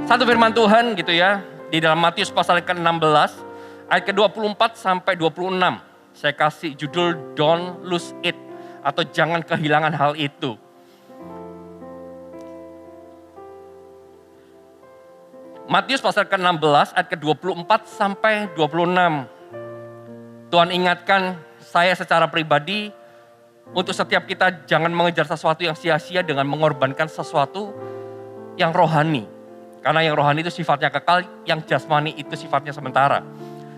Satu firman Tuhan gitu ya, di dalam Matius pasal ke-16, ayat ke-24 sampai 26. Saya kasih judul Don't Lose It, atau jangan kehilangan hal itu. Matius pasal ke-16, ayat ke-24 sampai 26. Tuhan ingatkan saya secara pribadi, untuk setiap kita jangan mengejar sesuatu yang sia-sia dengan mengorbankan sesuatu yang rohani. Karena yang rohani itu sifatnya kekal, yang jasmani itu sifatnya sementara.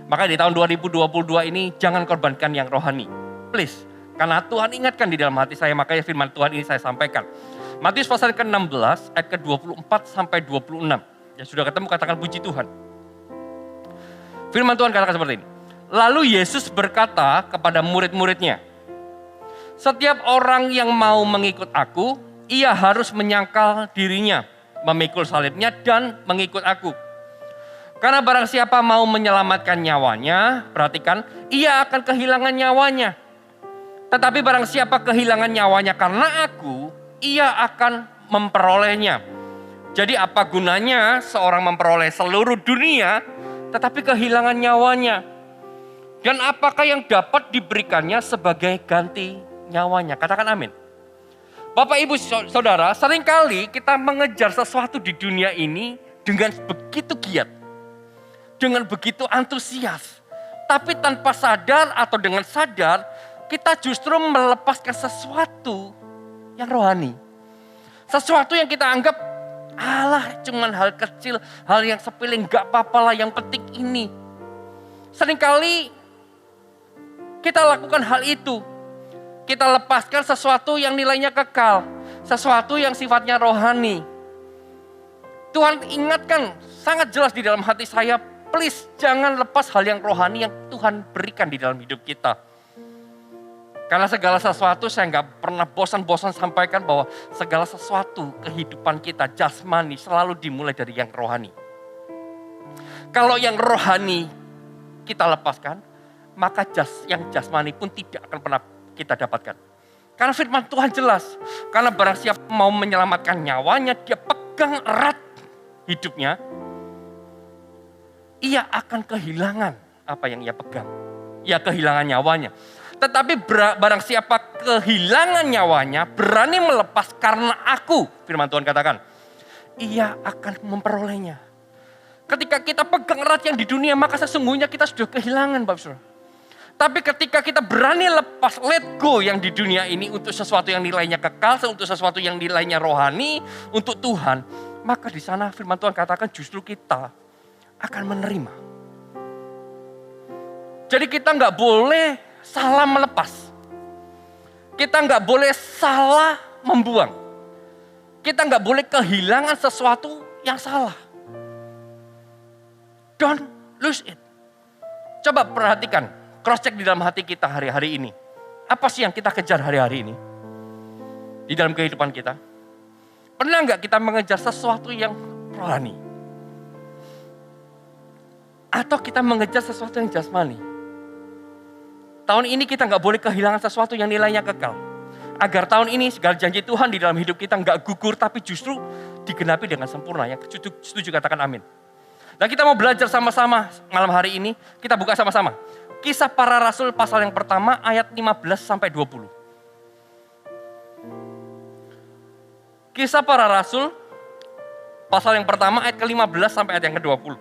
Maka di tahun 2022 ini jangan korbankan yang rohani. Please. Karena Tuhan ingatkan di dalam hati saya, makanya firman Tuhan ini saya sampaikan. Matius pasal ke-16 ayat ke-24 sampai 26. Ya sudah ketemu, katakan puji Tuhan. Firman Tuhan katakan seperti ini. Lalu Yesus berkata kepada murid-muridnya, setiap orang yang mau mengikut aku, ia harus menyangkal dirinya, memikul salibnya dan mengikut aku. Karena barang siapa mau menyelamatkan nyawanya, perhatikan, ia akan kehilangan nyawanya. Tetapi barang siapa kehilangan nyawanya karena aku, ia akan memperolehnya. Jadi apa gunanya seorang memperoleh seluruh dunia, tetapi kehilangan nyawanya? Dan apakah yang dapat diberikannya sebagai ganti nyawanya? Katakan amin. Bapak, Ibu, Saudara, seringkali kita mengejar sesuatu di dunia ini dengan begitu giat, dengan begitu antusias. Tapi tanpa sadar atau dengan sadar, kita justru melepaskan sesuatu yang rohani. Sesuatu yang kita anggap, alah cuman hal kecil, hal yang sepele, gak apa-apa lah, yang penting ini. Seringkali kita lakukan hal itu. Kita lepaskan sesuatu yang nilainya kekal. Sesuatu yang sifatnya rohani. Tuhan ingatkan sangat jelas di dalam hati saya. Please jangan lepas hal yang rohani yang Tuhan berikan di dalam hidup kita. Karena segala sesuatu saya gak pernah bosan-bosan sampaikan bahwa segala sesuatu kehidupan kita jasmani selalu dimulai dari yang rohani. Kalau yang rohani kita lepaskan, maka yang jasmani pun tidak akan pernah kita dapatkan. Karena firman Tuhan jelas. Karena barang siapa mau menyelamatkan nyawanya, dia pegang erat hidupnya, ia akan kehilangan apa yang ia pegang. Ia kehilangan nyawanya. Tetapi barang siapa kehilangan nyawanya, berani melepas karena aku, firman Tuhan katakan, ia akan memperolehnya. Ketika kita pegang erat yang di dunia, maka sesungguhnya kita sudah kehilangan, Bapak Saudara. Tapi ketika kita berani lepas, let go yang di dunia ini untuk sesuatu yang nilainya kekal, untuk sesuatu yang nilainya rohani, untuk Tuhan, maka di sana firman Tuhan katakan justru kita akan menerima. Jadi kita nggak boleh salah melepas. Kita nggak boleh salah membuang. Kita nggak boleh kehilangan sesuatu yang salah. Don't lose it. Coba perhatikan. Cross check di dalam hati kita hari-hari ini. Apa sih yang kita kejar hari-hari ini? Di dalam kehidupan kita. Pernah nggak kita mengejar sesuatu yang rohani? Atau kita mengejar sesuatu yang jasmani? Tahun ini kita nggak boleh kehilangan sesuatu yang nilainya kekal. Agar tahun ini segala janji Tuhan di dalam hidup kita nggak gugur, tapi justru digenapi dengan sempurna. Yang setuju katakan amin. Dan kita mau belajar sama-sama malam hari ini. Kita buka sama-sama. Kisah Para Rasul pasal yang pertama ayat 15 sampai 20. Kisah Para Rasul pasal yang pertama ayat ke-15 sampai ayat yang ke-20.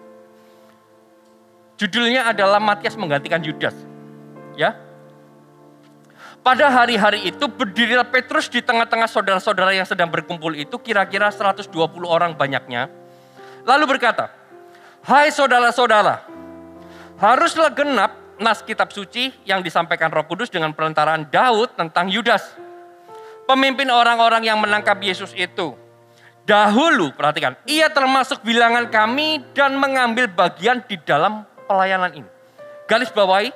Judulnya adalah Matias menggantikan Yudas. Ya. Pada hari-hari itu berdirilah Petrus di tengah-tengah saudara-saudara yang sedang berkumpul itu, kira-kira 120 orang banyaknya. Lalu berkata, "Hai saudara-saudara, haruslah genap nas kitab suci yang disampaikan Roh Kudus dengan perantaraan Daud tentang Yudas, pemimpin orang-orang yang menangkap Yesus itu. Dahulu, perhatikan, ia termasuk bilangan kami dan mengambil bagian di dalam pelayanan ini." Garis bawahi,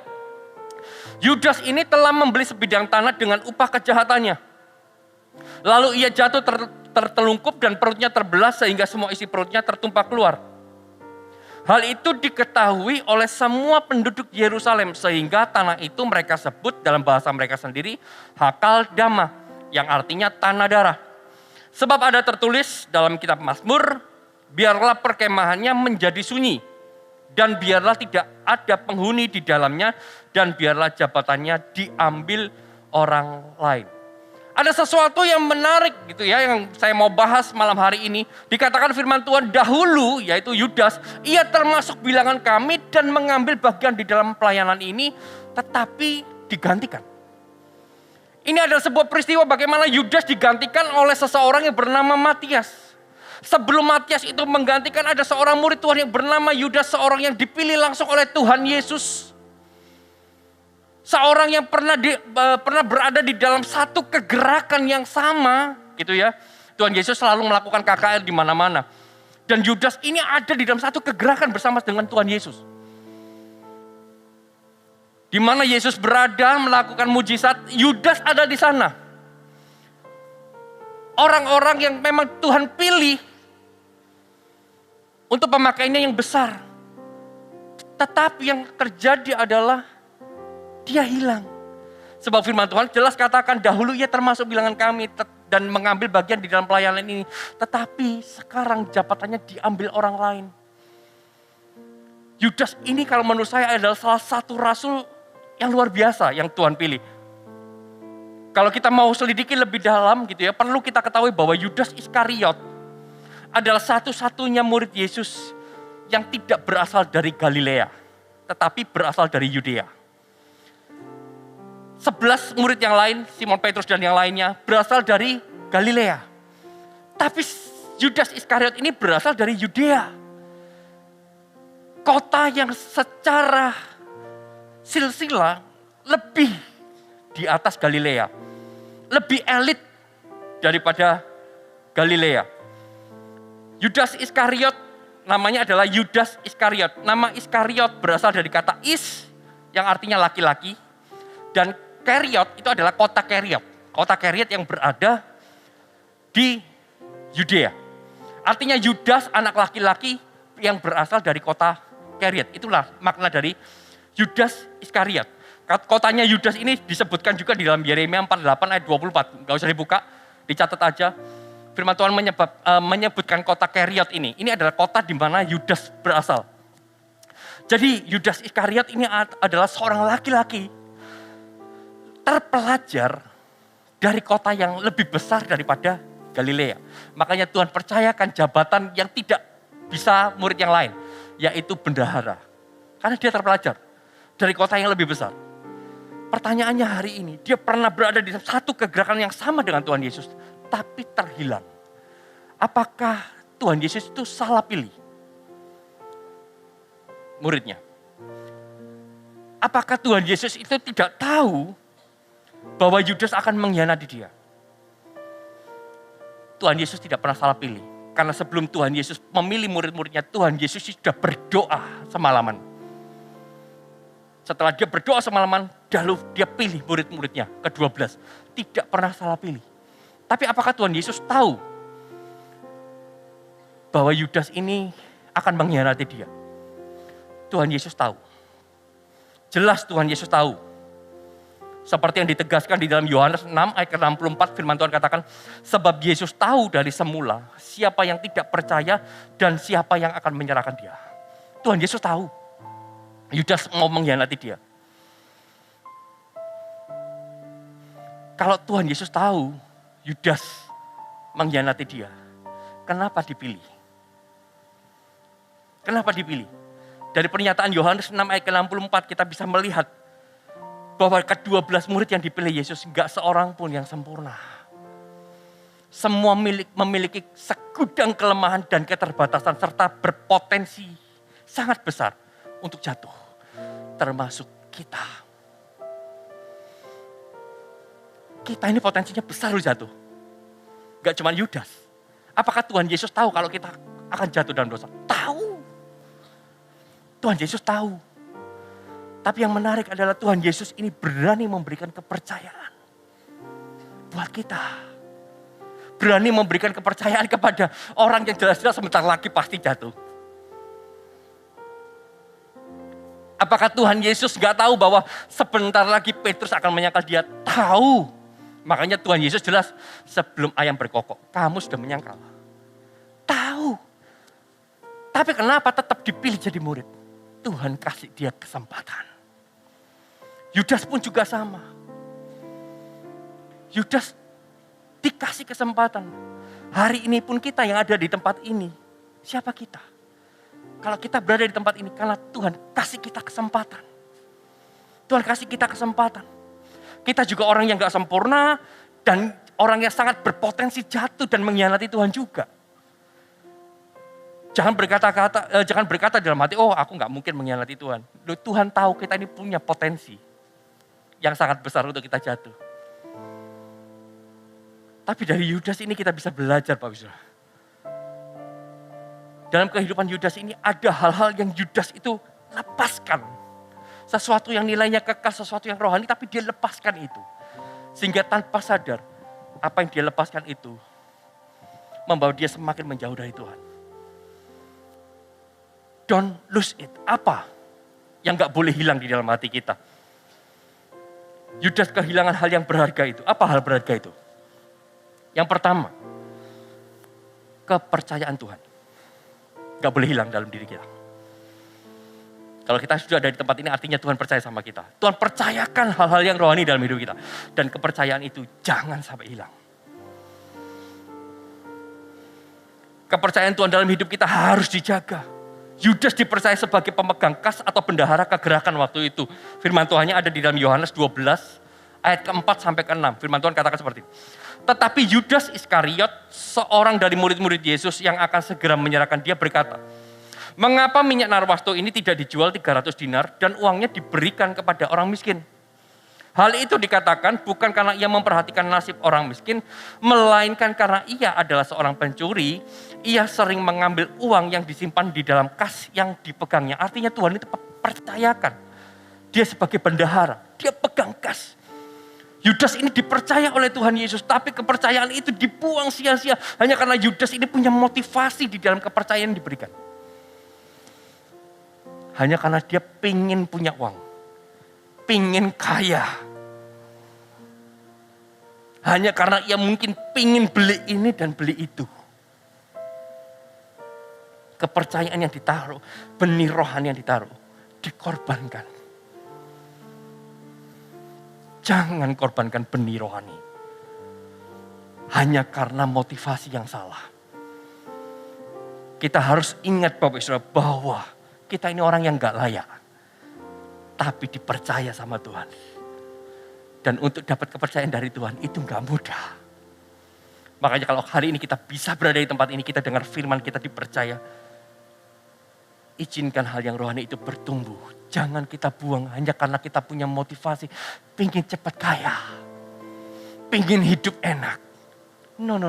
Yudas ini telah membeli sebidang tanah dengan upah kejahatannya. Lalu ia jatuh tertelungkup dan perutnya terbelah sehingga semua isi perutnya tertumpah keluar. Hal itu diketahui oleh semua penduduk Yerusalem sehingga tanah itu mereka sebut dalam bahasa mereka sendiri Hakal Dama, yang artinya tanah darah. Sebab ada tertulis dalam kitab Mazmur, biarlah perkemahannya menjadi sunyi, dan biarlah tidak ada penghuni di dalamnya, dan biarlah jabatannya diambil orang lain. Ada sesuatu yang menarik gitu ya, yang saya mau bahas malam hari ini. Dikatakan firman Tuhan dahulu, yaitu Yudas, ia termasuk bilangan kami dan mengambil bagian di dalam pelayanan ini, tetapi digantikan. Ini adalah sebuah peristiwa bagaimana Yudas digantikan oleh seseorang yang bernama Matias. Sebelum Matias itu menggantikan, ada seorang murid Tuhan yang bernama Yudas, seorang yang dipilih langsung oleh Tuhan Yesus. Seorang yang pernah berada di dalam satu kegerakan yang sama, gitu ya. Tuhan Yesus selalu melakukan KKR di mana-mana. Dan Yudas ini ada di dalam satu kegerakan bersama dengan Tuhan Yesus. Di mana Yesus berada melakukan mujizat, Yudas ada di sana. Orang-orang yang memang Tuhan pilih untuk pemakaiannya yang besar. Tetapi yang terjadi adalah dia hilang. Sebab firman Tuhan jelas katakan dahulu ia termasuk bilangan kami dan mengambil bagian di dalam pelayanan ini. Tetapi sekarang jabatannya diambil orang lain. Yudas ini kalau menurut saya adalah salah satu rasul yang luar biasa yang Tuhan pilih. Kalau kita mau selidiki lebih dalam gitu ya, perlu kita ketahui bahwa Yudas Iskariot adalah satu-satunya murid Yesus yang tidak berasal dari Galilea, tetapi berasal dari Yudea. 11 murid yang lain, Simon Petrus dan yang lainnya berasal dari Galilea. Tapi Yudas Iskariot ini berasal dari Yudea. Kota yang secara silsilah lebih di atas Galilea. Lebih elit daripada Galilea. Yudas Iskariot namanya adalah Yudas Iskariot. Nama Iskariot berasal dari kata is yang artinya laki-laki. Dan Keriot itu adalah kota Keriot. Kota Keriot yang berada di Yudea. Artinya Yudas anak laki-laki yang berasal dari kota Keriot. Itulah makna dari Yudas Iskariot. Kotanya Yudas ini disebutkan juga di dalam Yeremia 48 ayat 24. Gak usah dibuka, dicatat aja. Firman Tuhan menyebutkan kota Keriot ini. Ini adalah kota di mana Yudas berasal. Jadi Yudas Iskariot ini adalah seorang laki-laki terpelajar dari kota yang lebih besar daripada Galilea. Makanya Tuhan percayakan jabatan yang tidak bisa murid yang lain, yaitu bendahara. Karena dia terpelajar dari kota yang lebih besar. Pertanyaannya hari ini, dia pernah berada di satu kegerakan yang sama dengan Tuhan Yesus, tapi terhilang. Apakah Tuhan Yesus itu salah pilih muridnya? Apakah Tuhan Yesus itu tidak tahu bahwa Yudas akan mengkhianati dia? Tuhan Yesus tidak pernah salah pilih. Karena sebelum Tuhan Yesus memilih murid-muridnya, Tuhan Yesus sudah berdoa semalaman. Setelah dia berdoa semalaman, lalu dia pilih murid-muridnya ke-12. Tidak pernah salah pilih. Tapi apakah Tuhan Yesus tahu bahwa Yudas ini akan mengkhianati dia? Tuhan Yesus tahu. Jelas Tuhan Yesus tahu. Seperti yang ditegaskan di dalam Yohanes 6 ayat ke-64, firman Tuhan katakan, sebab Yesus tahu dari semula siapa yang tidak percaya dan siapa yang akan menyerahkan dia. Tuhan Yesus tahu Yudas mau mengkhianati dia. Kalau Tuhan Yesus tahu Yudas mengkhianati dia, kenapa dipilih? Kenapa dipilih? Dari pernyataan Yohanes 6 ayat ke-64 kita bisa melihat bahwa ke-12 murid yang dipilih Yesus enggak seorang pun yang sempurna. Semua memiliki segudang kelemahan dan keterbatasan serta berpotensi sangat besar untuk jatuh. Termasuk kita. Kita ini potensinya besar loh jatuh. Enggak cuma Yudas. Apakah Tuhan Yesus tahu kalau kita akan jatuh dalam dosa? Tahu. Tuhan Yesus tahu. Tapi yang menarik adalah Tuhan Yesus ini berani memberikan kepercayaan buat kita. Berani memberikan kepercayaan kepada orang yang jelas-jelas sebentar lagi pasti jatuh. Apakah Tuhan Yesus gak tahu bahwa sebentar lagi Petrus akan menyangkal dia? Tahu. Makanya Tuhan Yesus jelas sebelum ayam berkokok, kamu sudah menyangkal. Tahu. Tapi kenapa tetap dipilih jadi murid? Tuhan kasih dia kesempatan. Yudas pun juga sama. Yudas dikasih kesempatan. Hari ini pun kita yang ada di tempat ini, siapa kita? Kalau kita berada di tempat ini karena Tuhan kasih kita kesempatan. Tuhan kasih kita kesempatan. Kita juga orang yang gak sempurna dan orang yang sangat berpotensi jatuh dan mengkhianati Tuhan juga. Jangan berkata dalam hati, oh aku gak mungkin mengkhianati Tuhan. Loh, Tuhan tahu kita ini punya potensi yang sangat besar untuk kita jatuh. Tapi dari Yudas ini kita bisa belajar, Pak Wisra. Dalam kehidupan Yudas ini ada hal-hal yang Yudas itu lepaskan. Sesuatu yang nilainya kekal, sesuatu yang rohani, tapi dia lepaskan itu. Sehingga tanpa sadar, apa yang dia lepaskan itu membawa dia semakin menjauh dari Tuhan. Don't lose it. Apa yang gak boleh hilang di dalam hati kita? Yudas kehilangan hal yang berharga itu. Apa hal berharga itu? Yang pertama, kepercayaan Tuhan. Gak boleh hilang dalam diri kita. Kalau kita sudah ada di tempat ini artinya Tuhan percaya sama kita. Tuhan percayakan hal-hal yang rohani dalam hidup kita. Dan kepercayaan itu jangan sampai hilang. Kepercayaan Tuhan dalam hidup kita harus dijaga. Yudas dipercaya sebagai pemegang kas atau bendahara kegerakan waktu itu. Firman Tuhannya ada di dalam Yohanes 12 ayat ke-4 sampai ke-6. Firman Tuhan katakan seperti ini. Tetapi Yudas Iskariot, seorang dari murid-murid Yesus yang akan segera menyerahkan dia berkata, mengapa minyak narwastu ini tidak dijual 300 dinar dan uangnya diberikan kepada orang miskin? Hal itu dikatakan bukan karena ia memperhatikan nasib orang miskin, melainkan karena ia adalah seorang pencuri. Ia sering mengambil uang yang disimpan di dalam kas yang dipegangnya. Artinya Tuhan itu percayakan. Dia sebagai bendahara, dia pegang kas. Yudas ini dipercaya oleh Tuhan Yesus, tapi kepercayaan itu dibuang sia-sia. Hanya karena Yudas ini punya motivasi di dalam kepercayaan yang diberikan. Hanya karena dia pengen punya uang. Pengen kaya. Hanya karena ia mungkin pengen beli ini dan beli itu. Kepercayaan yang ditaruh, benih rohani yang ditaruh, dikorbankan. Jangan korbankan benih rohani. Hanya karena motivasi yang salah. Kita harus ingat Bapak Saudara bahwa kita ini orang yang gak layak. Tapi dipercaya sama Tuhan. Dan untuk dapat kepercayaan dari Tuhan itu gak mudah. Makanya kalau hari ini kita bisa berada di tempat ini, kita dengar firman, kita dipercaya. Izinkan hal yang rohani itu bertumbuh. Jangan kita buang hanya karena kita punya motivasi. Pengen cepat kaya. Pengen hidup enak. No.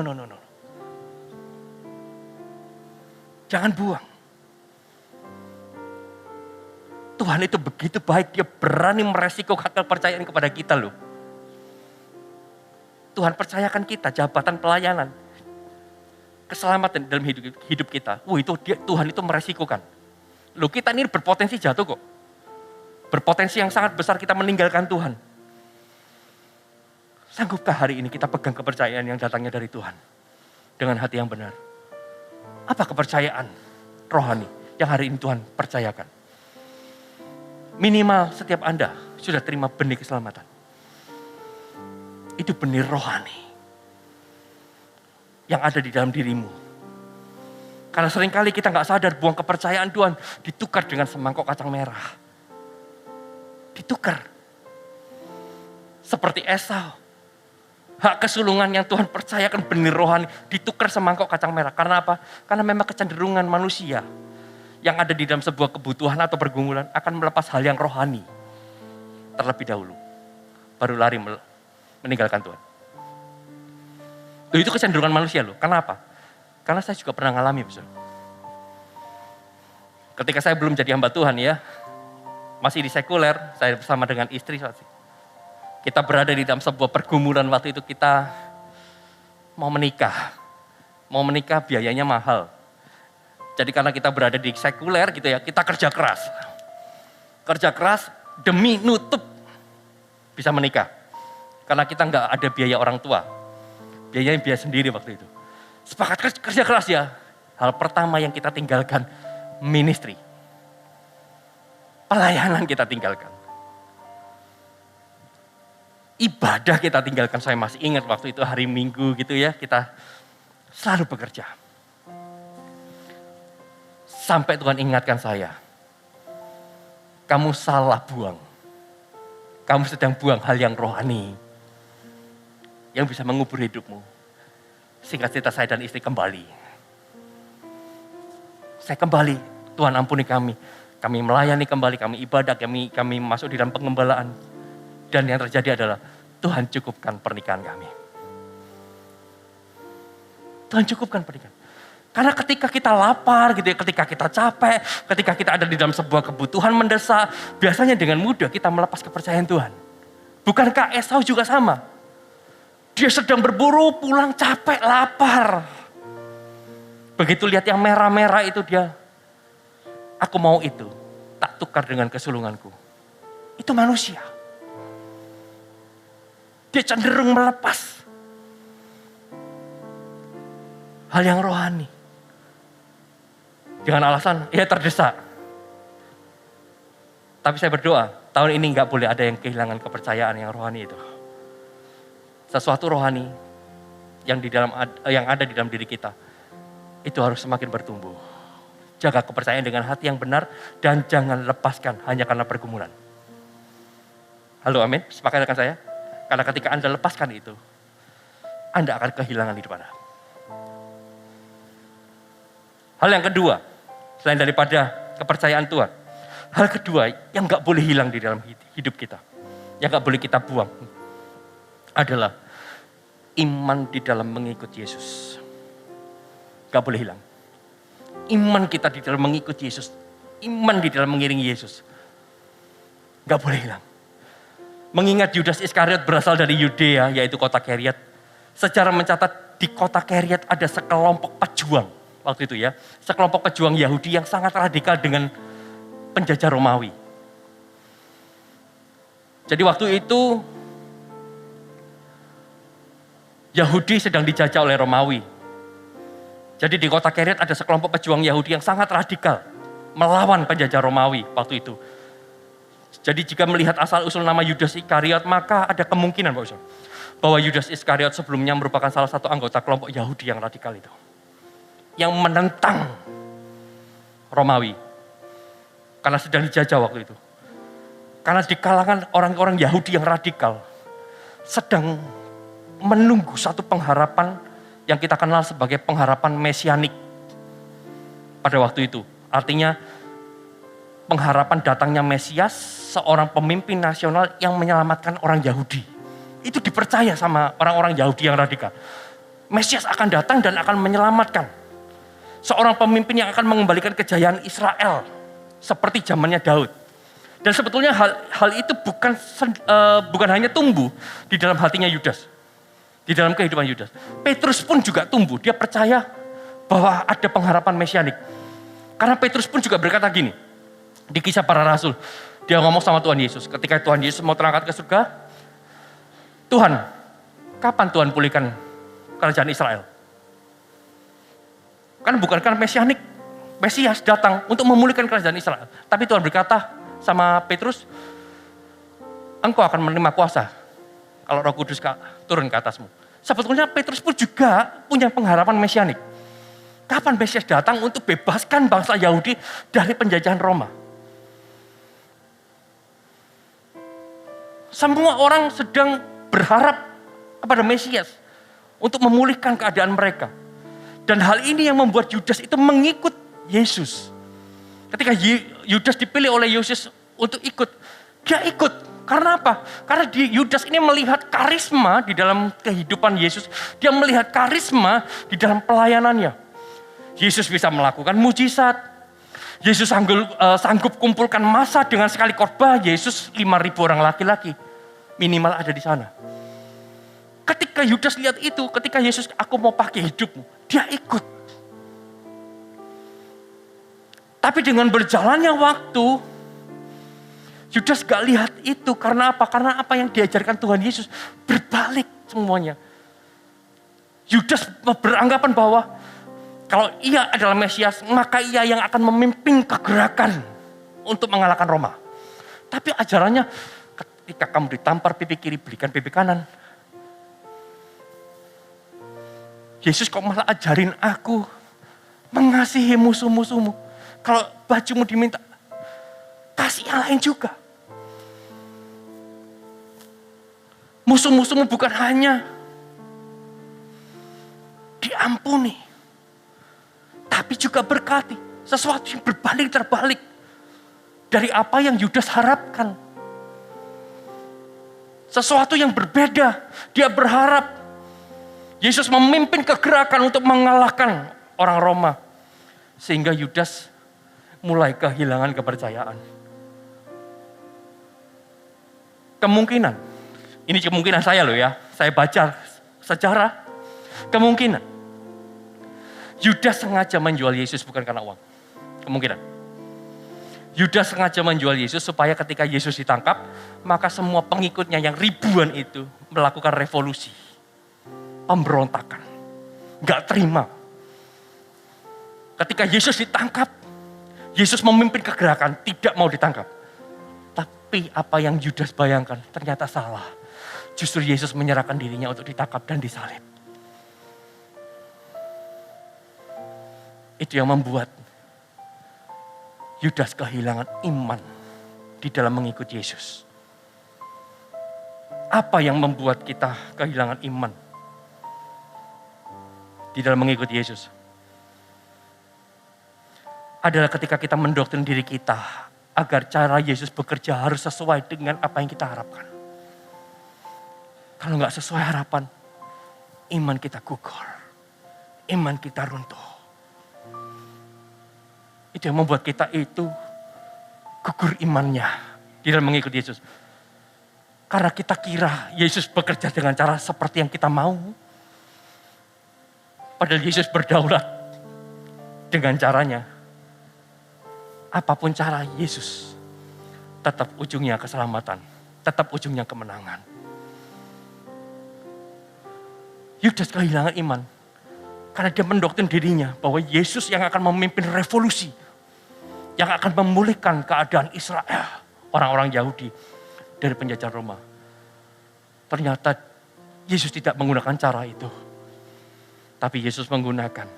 Jangan buang. Tuhan itu begitu baik, dia berani meresikokan kepercayaan kepada kita loh. Tuhan percayakan kita jabatan pelayanan. Keselamatan dalam hidup kita. Itu Tuhan itu meresikokan. Loh kita ini berpotensi jatuh kok. Berpotensi yang sangat besar kita meninggalkan Tuhan. Sanggupkah hari ini kita pegang kepercayaan yang datangnya dari Tuhan? Dengan hati yang benar. Apa kepercayaan rohani yang hari ini Tuhan percayakan? Minimal setiap Anda sudah terima benih keselamatan. Itu benih rohani. Yang ada di dalam dirimu. Karena seringkali kita gak sadar buang kepercayaan Tuhan ditukar dengan semangkok kacang merah. Ditukar. Seperti Esau. Hak kesulungan yang Tuhan percayakan benih rohani ditukar semangkok kacang merah. Karena apa? Karena memang kecenderungan manusia yang ada di dalam sebuah kebutuhan atau pergumulan akan melepas hal yang rohani terlebih dahulu. Baru lari meninggalkan Tuhan. Itu kecenderungan manusia loh. Kenapa? Karena saya juga pernah ngalami. Ketika saya belum jadi hamba Tuhan ya, masih di sekuler, saya bersama dengan istri. Kita berada di dalam sebuah pergumulan waktu itu kita mau menikah. Mau menikah biayanya mahal. Jadi karena kita berada di sekuler gitu ya, kita kerja keras. Kerja keras demi nutup bisa menikah. Karena kita nggak ada biaya orang tua. Biayanya biaya sendiri waktu itu. Sepakat kerja keras ya. Hal pertama yang kita tinggalkan ministry. Pelayanan kita tinggalkan. Ibadah kita tinggalkan. Saya masih ingat waktu itu hari Minggu gitu ya, kita selalu bekerja. Sampai Tuhan ingatkan saya, kamu salah buang. Kamu sedang buang hal yang rohani, yang bisa mengubur hidupmu. Singkat cerita, saya dan istri kembali. Saya kembali, Tuhan ampuni kami. Kami melayani kembali, kami ibadah, kami masuk di dalam pengembalaan. Dan yang terjadi adalah Tuhan cukupkan pernikahan kami. Tuhan cukupkan pernikahan. Karena ketika kita lapar gitu ya, ketika kita capek, ketika kita ada di dalam sebuah kebutuhan mendesak, biasanya dengan mudah kita melepas kepercayaan Tuhan. Bukankah Esau juga sama? Dia sedang berburu, pulang capek, lapar. Begitu lihat yang merah-merah itu dia, aku mau itu, tak tukar dengan kesulunganku. Itu manusia. Dia cenderung melepas hal yang rohani. Dengan alasan, ya terdesak. Tapi saya berdoa, tahun ini gak boleh ada yang kehilangan kepercayaan yang rohani itu. Sesuatu rohani yang ada di dalam diri kita, itu harus semakin bertumbuh. Jaga kepercayaan dengan hati yang benar dan jangan lepaskan hanya karena pergumulan. Halo, amin. Sepakat dengan saya? Karena ketika Anda lepaskan itu, Anda akan kehilangan hidup Anda. Hal yang kedua, selain daripada kepercayaan Tuhan, hal kedua yang gak boleh hilang di dalam hidup kita, yang gak boleh kita buang, adalah iman di dalam mengikut Yesus. Gak boleh hilang. Iman kita di dalam mengikut Yesus, iman di dalam mengiringi Yesus, gak boleh hilang. Mengingat Yudas Iskariot berasal dari Yudea, yaitu kota Keriat. Sejarah mencatat di kota Keriat ada sekelompok pejuang waktu itu ya. Sekelompok pejuang Yahudi yang sangat radikal dengan penjajah Romawi. Jadi waktu itu Yahudi sedang dijajah oleh Romawi. Jadi di kota Keriat ada sekelompok pejuang Yahudi yang sangat radikal melawan penjajah Romawi waktu itu. Jadi jika melihat asal-usul nama Yudas Iskariot, maka ada kemungkinan bahwa Yudas Iskariot sebelumnya merupakan salah satu anggota kelompok Yahudi yang radikal itu. Yang menentang Romawi. Karena sedang dijajah waktu itu. Karena di kalangan orang-orang Yahudi yang radikal, sedang menunggu satu pengharapan yang kita kenal sebagai pengharapan mesianik pada waktu itu. Artinya pengharapan datangnya Mesias, seorang pemimpin nasional yang menyelamatkan orang Yahudi. Itu dipercaya sama orang-orang Yahudi yang radikal. Mesias akan datang dan akan menyelamatkan. Seorang pemimpin yang akan mengembalikan kejayaan Israel. Seperti zamannya Daud. Dan sebetulnya hal itu bukan hanya tumbuh di dalam hatinya Yudas. Di dalam kehidupan Yudas. Petrus pun juga tumbuh. Dia percaya bahwa ada pengharapan mesianik. Karena Petrus pun juga berkata gini. Di Kisah Para Rasul, dia ngomong sama Tuhan Yesus. Ketika Tuhan Yesus mau terangkat ke surga, Tuhan, kapan Tuhan pulihkan kerajaan Israel? Kan bukankah mesianik, Mesias datang untuk memulihkan kerajaan Israel. Tapi Tuhan berkata sama Petrus, engkau akan menerima kuasa kalau Roh Kudus turun ke atasmu. Sebetulnya Petrus pun juga punya pengharapan mesianik. Kapan Mesias datang untuk bebaskan bangsa Yahudi dari penjajahan Roma? Semua orang sedang berharap kepada Mesias untuk memulihkan keadaan mereka. Dan hal ini yang membuat Yudas itu mengikut Yesus. Ketika Yudas dipilih oleh Yesus untuk ikut, dia ikut. Karena apa? Karena Yudas ini melihat karisma di dalam kehidupan Yesus. Dia melihat karisma di dalam pelayanannya. Yesus bisa melakukan mujizat. Yesus sanggup kumpulkan massa dengan sekali khotbah. Yesus 5.000 orang laki-laki minimal ada di sana. Ketika Yudas lihat itu, ketika Yesus, aku mau pakai hidupmu, dia ikut. Tapi dengan berjalannya waktu, Yudas gak lihat itu. Karena apa? Karena apa yang diajarkan Tuhan Yesus berbalik semuanya. Yudas beranggapan bahwa Kalau ia adalah Mesias, maka ia yang akan memimpin kegerakan untuk mengalahkan Roma. Tapi ajarannya, ketika kamu ditampar pipi kiri, belikan pipi kanan. Yesus kok malah ajarin aku mengasihi musuh-musuhmu. Kalau bajumu diminta, kasih yang lain juga. Musuh-musuhmu bukan hanya diampuni, tapi juga berkati. Sesuatu yang berbalik terbalik dari apa yang Yudas harapkan. Sesuatu yang berbeda. Dia berharap Yesus memimpin kegerakan untuk mengalahkan orang Roma. Sehingga Yudas mulai kehilangan kepercayaan. Kemungkinan, ini kemungkinan saya loh ya, saya baca sejarah, kemungkinan Yudas sengaja menjual Yesus bukan karena uang. Kemungkinan. Yudas sengaja menjual Yesus supaya ketika Yesus ditangkap, maka semua pengikutnya yang ribuan itu melakukan revolusi. Pemberontakan. Gak terima. Ketika Yesus ditangkap, Yesus memimpin kegerakan, tidak mau ditangkap. Tapi apa yang Yudas bayangkan ternyata salah. Justru Yesus menyerahkan dirinya untuk ditangkap dan disalib. Itu yang membuat Yudas kehilangan iman di dalam mengikut Yesus. Apa yang membuat kita kehilangan iman di dalam mengikut Yesus? Adalah ketika kita mendoktrin diri kita agar cara Yesus bekerja harus sesuai dengan apa yang kita harapkan. Kalau nggak sesuai harapan, iman kita gugur, iman kita runtuh. Itu yang membuat kita itu gugur imannya di dalam mengikut Yesus. Karena kita kira Yesus bekerja dengan cara seperti yang kita mau. Padahal Yesus berdaulat dengan caranya. Apapun cara Yesus, tetap ujungnya keselamatan, tetap ujungnya kemenangan. Yudas kehilangan iman karena dia mendoktrin dirinya bahwa Yesus yang akan memimpin revolusi, yang akan memulihkan keadaan Israel, orang-orang Yahudi dari penjajahan Roma. Ternyata Yesus tidak menggunakan cara itu, tapi Yesus menggunakan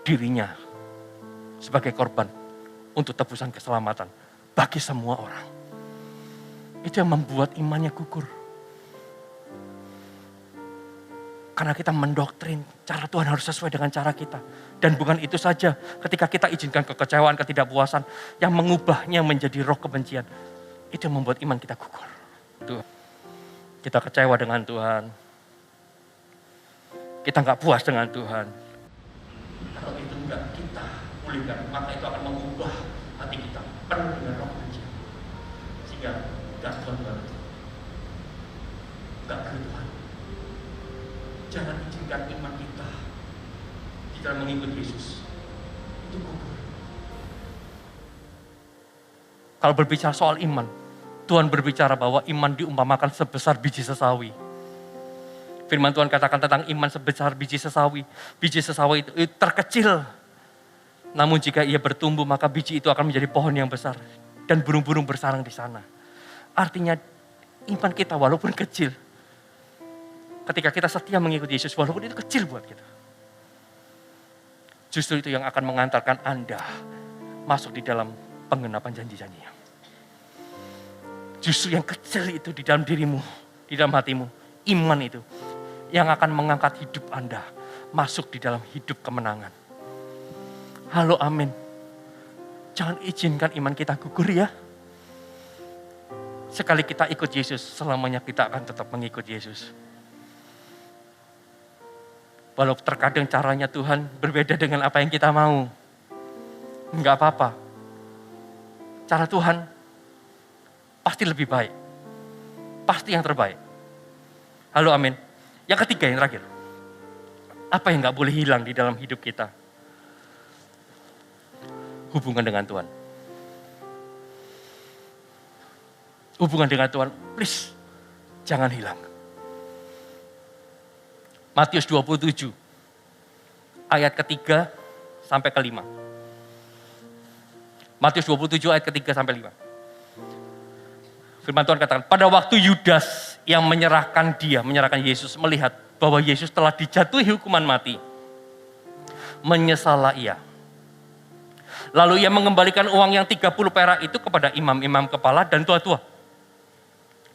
dirinya sebagai korban untuk tebusan keselamatan bagi semua orang. Itu yang membuat imannya gugur. Karena kita mendoktrin cara Tuhan harus sesuai dengan cara kita. Dan bukan itu saja, ketika kita izinkan kekecewaan, ketidakpuasan yang mengubahnya menjadi roh kebencian, itu yang membuat iman kita gugur. Kita kecewa dengan Tuhan. Kita nggak puas dengan Tuhan. Kalau itu enggak kita pulihkan, maka itu akan mengubah hati kita penuh dengan roh kebencian. Sehingga enggak Tuhan, enggak ke Tuhan. Jangan izinkan iman kita di dalam mengikut Yesus itu gugur. Kalau berbicara soal iman, Tuhan berbicara bahwa iman diumpamakan sebesar biji sesawi. Firman Tuhan katakan tentang iman sebesar biji sesawi. Biji sesawi itu terkecil. Namun jika ia bertumbuh, maka biji itu akan menjadi pohon yang besar. Dan burung-burung bersarang di sana. Artinya iman kita walaupun kecil. Ketika kita setia mengikuti Yesus, walaupun itu kecil buat kita. Justru itu yang akan mengantarkan Anda masuk di dalam penggenapan janji-janjinya. Justru yang kecil itu di dalam dirimu, di dalam hatimu, iman itu yang akan mengangkat hidup Anda masuk di dalam hidup kemenangan. Halo, amin. Jangan izinkan iman kita gugur ya. Sekali kita ikut Yesus, selamanya kita akan tetap mengikut Yesus. Walau terkadang caranya Tuhan berbeda dengan apa yang kita mau. Enggak apa-apa. Cara Tuhan pasti lebih baik. Pasti yang terbaik. Halo, amin. Yang ketiga, yang terakhir. Apa yang gak boleh hilang di dalam hidup kita? Hubungan dengan Tuhan. Hubungan dengan Tuhan, please, jangan hilang. Matius 27, ayat ketiga sampai kelima. Matius 27 ayat ketiga sampai 5. Firman Tuhan katakan, pada waktu Yudas yang menyerahkan Yesus melihat bahwa Yesus telah dijatuhi hukuman mati, menyesallah ia. Lalu ia mengembalikan uang yang 30 perak itu kepada imam-imam kepala dan tua-tua.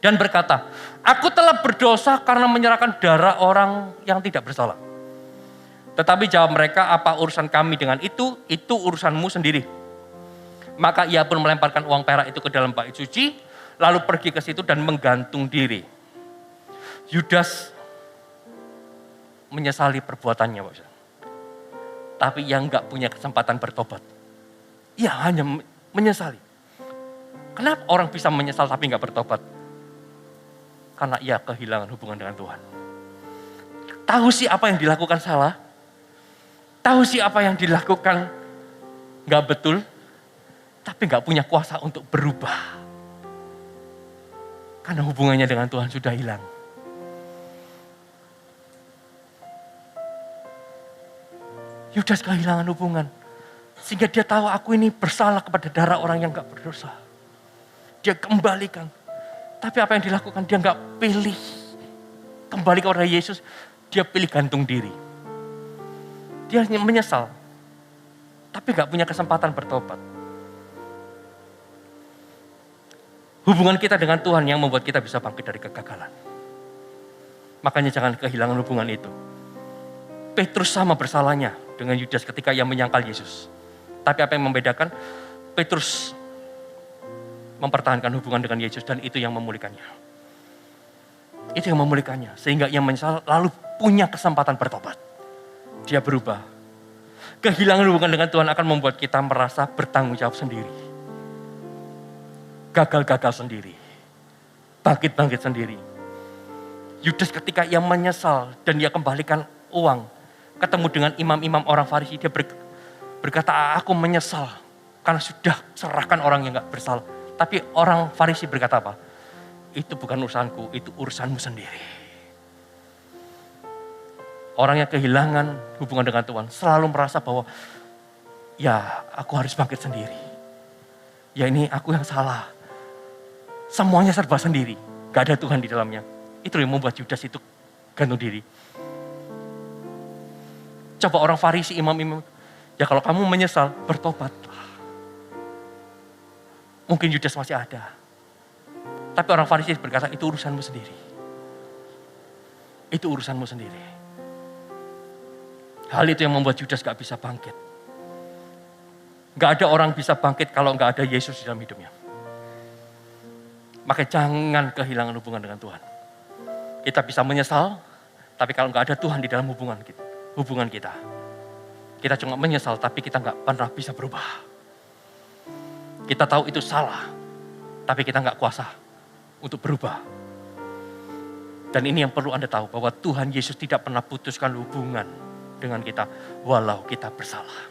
Dan berkata, aku telah berdosa karena menyerahkan darah orang yang tidak bersalah. Tetapi jawab mereka, apa urusan kami dengan itu urusanmu sendiri. Maka ia pun melemparkan uang perak itu ke dalam bait suci, lalu pergi ke situ dan menggantung diri. Yudas menyesali perbuatannya, Pak. Tapi yang enggak punya kesempatan bertobat. Ia hanya menyesali. Kenapa orang bisa menyesal tapi enggak bertobat? Karena ia kehilangan hubungan dengan Tuhan. Tahu sih apa yang dilakukan salah. Tahu sih apa yang dilakukan enggak betul. Tapi enggak punya kuasa untuk berubah. Karena hubungannya dengan Tuhan sudah hilang. Yudas kehilangan hubungan. Sehingga dia tahu aku ini bersalah kepada darah orang yang gak berdosa. Dia kembalikan. Tapi apa yang dilakukan? Dia gak pilih kembali kepada Yesus. Dia pilih gantung diri. Dia menyesal. Tapi gak punya kesempatan bertobat. Hubungan kita dengan Tuhan yang membuat kita bisa bangkit dari kegagalan. Makanya jangan kehilangan hubungan itu. Petrus sama bersalahnya dengan Yudas ketika ia menyangkal Yesus. Tapi apa yang membedakan? Petrus mempertahankan hubungan dengan Yesus dan itu yang memulihkannya. Itu yang memulihkannya. Sehingga ia menyesal lalu punya kesempatan bertobat. Dia berubah. Kehilangan hubungan dengan Tuhan akan membuat kita merasa bertanggung jawab sendiri. Gagal-gagal sendiri. Bangkit-bangkit sendiri. Yudas ketika ia menyesal dan ia kembalikan uang. Ketemu dengan imam-imam orang Farisi. Dia berkata, aku menyesal. Karena sudah serahkan orang yang gak bersalah. Tapi orang Farisi berkata apa? Itu bukan urusanku, itu urusanmu sendiri. Orang yang kehilangan hubungan dengan Tuhan selalu merasa bahwa ya aku harus bangkit sendiri. Ya ini aku yang salah. Semuanya serba sendiri. Gak ada Tuhan di dalamnya. Itu yang membuat Yudas itu gantung diri. Coba orang Farisi, imam-imam. Ya kalau kamu menyesal, bertobatlah. Mungkin Yudas masih ada. Tapi orang Farisi berkata, itu urusanmu sendiri. Itu urusanmu sendiri. Hal itu yang membuat Yudas gak bisa bangkit. Gak ada orang bisa bangkit kalau gak ada Yesus di dalam hidupnya. Maka jangan kehilangan hubungan dengan Tuhan. Kita bisa menyesal, tapi kalau gak ada Tuhan di dalam hubungan kita. Kita cuma menyesal, tapi kita gak pernah bisa berubah. Kita tahu itu salah, tapi kita gak kuasa untuk berubah. Dan ini yang perlu Anda tahu, bahwa Tuhan Yesus tidak pernah putuskan hubungan dengan kita, walau kita bersalah.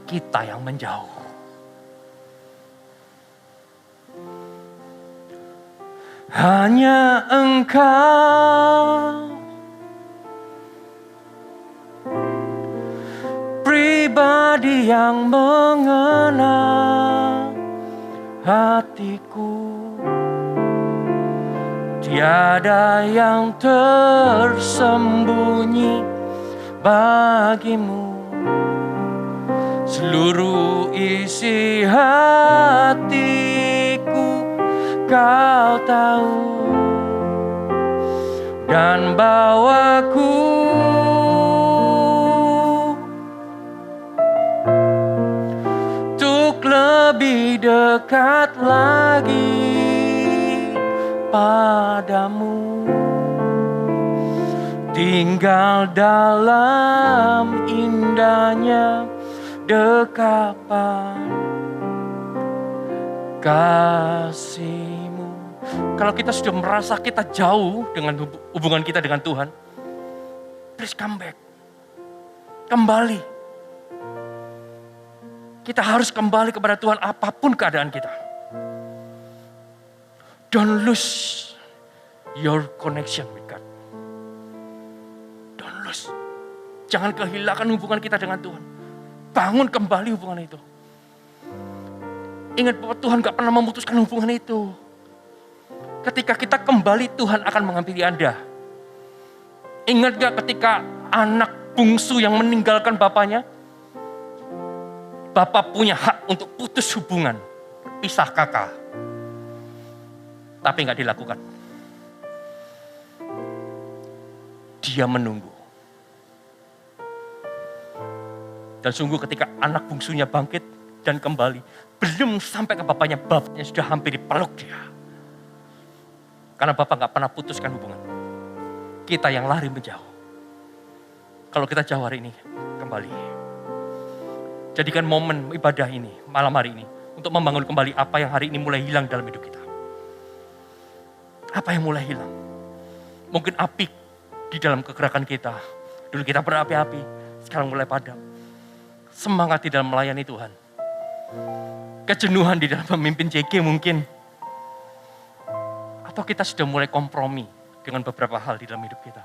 Kita yang menjauh. Hanya Engkau pribadi yang mengenal hatiku. Tiada yang tersembunyi bagimu. Seluruh isi hatiku Kau tahu, dan bawaku untuk lebih dekat lagi padamu. Tinggal dalam indahnya dekapan kasih-Mu. Kalau kita sudah merasa kita jauh dengan hubungan kita dengan Tuhan, please come back. Kembali. Kita harus kembali kepada Tuhan apapun keadaan kita. Don't lose your connection with God. Don't lose. Jangan kehilangan hubungan kita dengan Tuhan. Bangun kembali hubungan itu. Ingat bahwa Tuhan gak pernah memutuskan hubungan itu. Ketika kita kembali, Tuhan akan menghampiri Anda. Ingat gak ketika anak bungsu yang meninggalkan bapaknya? Bapak punya hak untuk putus hubungan, pisah kakak. Tapi gak dilakukan. Dia menunggu. Dan sungguh ketika anak bungsunya bangkit dan kembali, belum sampai ke bapaknya sudah hampir dipeluk dia. Karena bapak gak pernah putuskan hubungan. Kita yang lari menjauh. Kalau kita jauh hari ini, kembali. Jadikan momen ibadah ini, malam hari ini, untuk membangun kembali apa yang hari ini mulai hilang dalam hidup kita. Apa yang mulai hilang? Mungkin api di dalam kegerakan kita. Dulu kita berapi-api, sekarang mulai padam. Semangat di dalam melayani Tuhan. Kejenuhan di dalam memimpin JG mungkin. Atau kita sudah mulai kompromi dengan beberapa hal di dalam hidup kita.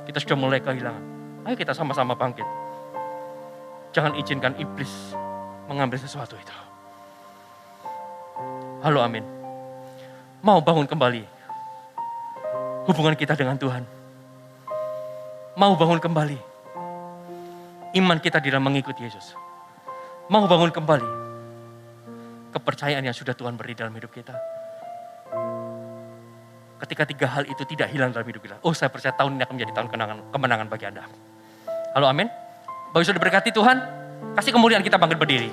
Kita sudah mulai kehilangan. Ayo kita sama-sama bangkit. Jangan izinkan iblis mengambil sesuatu itu. Halo, amin. Mau bangun kembali hubungan kita dengan Tuhan. Mau bangun kembali iman kita di dalam mengikuti Yesus. Mau bangun kembali kepercayaan yang sudah Tuhan beri dalam hidup kita. Ketika 3 hal itu tidak hilang dalam hidup kita. Oh, saya percaya tahun ini akan menjadi tahun kemenangan bagi Anda. Halo, amin. Bapak sudah diberkati Tuhan. Kasih kemuliaan, kita bangkit berdiri.